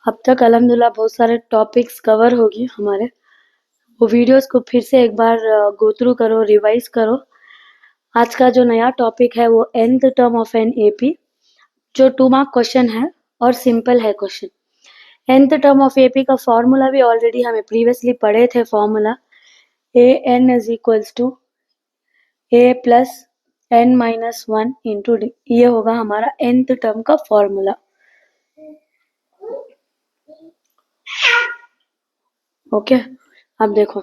अब तक अल्हम्दुलिल्लाह बहुत सारे टॉपिक्स कवर होगी हमारे, वो वीडियोस को फिर से एक बार गो थ्रू करो, रिवाइज करो। आज का जो नया टॉपिक है वो nth term of an AP, जो 2 मार्क क्वेश्चन है और सिंपल है question. nth term of AP का फॉर्मूला भी ऑलरेडी हमें प्रीवियसली पढ़े थे। Formula A N is equals to A plus N minus 1 into D, ये होगा हमारा nth टर्म का फॉर्मूला। ओके, अब देखो,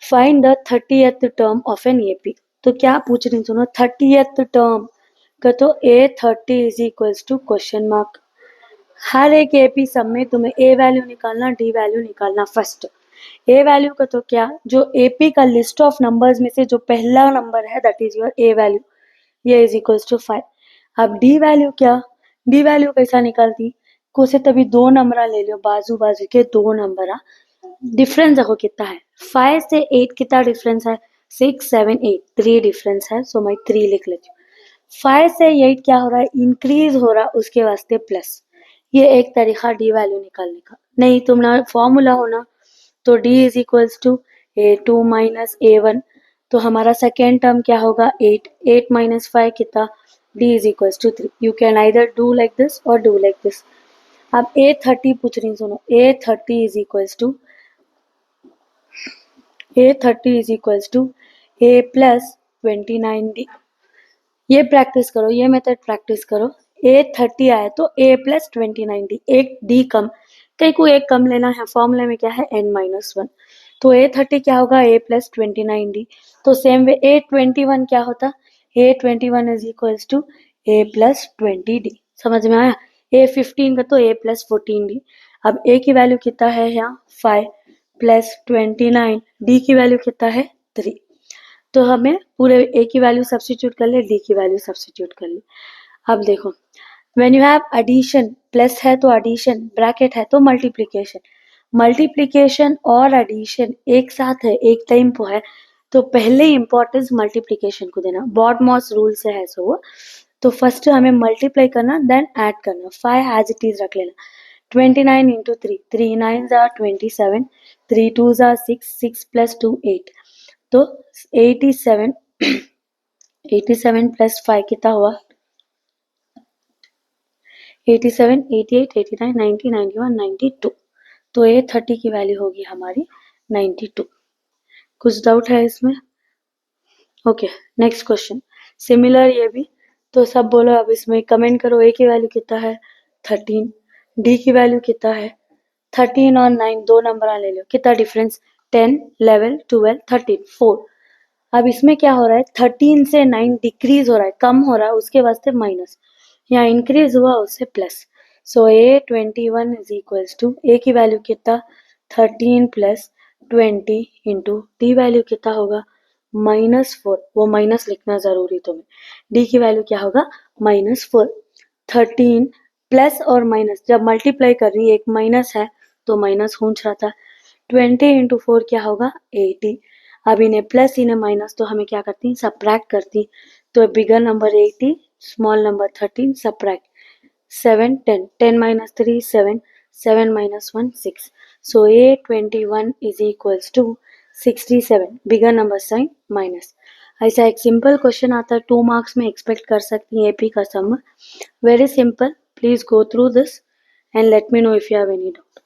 find the 30th term of an AP. तो क्या पूछ रही, सुनो, 30th टर्म का तो A30 is equals to question mark. हर एक एपी सब में तुम्हें ए वैल्यू निकालना, डी वैल्यू निकालना। फर्स्ट ए वैल्यू का तो क्या, जो एपी का लिस्ट ऑफ नंबर्स में से जो पहला नंबर है that is your A value, ये इज इक्वल्स टू 5। अब डी वैल्यू क्या, डी वैल्यू कैसा निकालती, को से तभी 2 नंबर ले लो, बाजू बाजू के 2 नंबर। डिफरेंस देखो कितना है, 5 से 8 कितना डिफरेंस है, 6 7 8, 3 डिफरेंस है। सो मैं 3 लिख लेती हूँ। 5 से 8 क्या हो रहा है, इंक्रीज हो रहा है, उसके वास्ते प्लस। ये एक तरीका डी वैल्यू निकालने का। नहीं तुम्हारा फॉर्मूला होना तो D is equals to A2 minus A1, तो हमारा सेकेंड टर्म क्या होगा 8, 8 माइनस 5 कितना, D is equals to 3। You can either do like this और डू लाइक दिस। अब A30 पूछ रही, सुनो, A30 is equals to A30 is equals to A plus 29D। ये प्रैक्टिस करो, ये मेथड प्रैक्टिस करो। A30 आए तो A plus 29D, एक D कम, कहीं को एक कम लेना है। फॉर्मूले में क्या है n-1, तो A30 क्या होगा A plus 29D। तो सेम वे A21 क्या होता, A21 is equals to A plus 20D। समझ में आया। A15 का तो A plus 14D। अब A की वैल्यू कितना है यहाँ 5 प्लस 29, डी की वैल्यू कितना है 3। तो हमें पूरे ए की वैल्यू सब्स्टिट्यूट कर ले, डी की वैल्यू सब्स्टिट्यूट कर ले। अब देखो, when you have addition, plus है तो एडिशन, ब्रैकेट है तो मल्टीप्लिकेशन। मल्टीप्लिकेशन और एडिशन एक साथ है, एक टाइम पे है, तो पहले इंपॉर्टेंस मल्टीप्लिकेशन को देना। बॉडमॉस रूल से है सो वो। तो फर्स्ट हमें मल्टीप्लाई करना, देन ऐड करना। 5 एज इट इज रख लेना। 29 into 3, 3 9s are 27, 3 2s are 6, 6 plus 2 8, तो 87 87 plus 5 कितना हुआ 87 88 89 90 91 92। तो A30 की वैल्यू होगी हमारी 92। कुछ डाउट है इसमें? ओके, नेक्स्ट क्वेश्चन सिमिलर ये भी। तो सब बोलो अब इसमें कमेंट करो। ए की वैल्यू कितना है 13, डी की वैल्यू कितना है 13 और 9 दो नंबर ले लो, कितना डिफरेंस 10 11 12 13 4। अब इसमें क्या हो रहा है 13 से 9 डिक्रीज हो रहा है, कम हो रहा है, उसके वास्ते माइनस। यहाँ इंक्रीज हुआ उससे plus. So A21 is equals to A की वैल्यू कितना 13 प्लस 20 इंटू डी वैल्यू कितना होगा -4। वो माइनस लिखना जरूरी तुम्हें। डी की वैल्यू क्या होगा -4। 13 प्लस और माइनस जब मल्टीप्लाई कर रही है, एक माइनस है तो माइनस होंच रहा था। 20 इंटू 4 क्या होगा 80। अब इन्हें प्लस इन्हें माइनस, तो हमें क्या करती सब्ट्रैक्ट करती। तो bigger number 80, small number 13, subtract 7 10, 10 minus 3 7, 7 minus 1 6। So A21 is equals to 67, bigger number sign minus. ऐसा एक सिंपल क्वेश्चन आता है 2 मार्क्स में, एक्सपेक्ट कर सकती हैं एपी का sum. Very simple, please go through this and let me know if you have any doubt.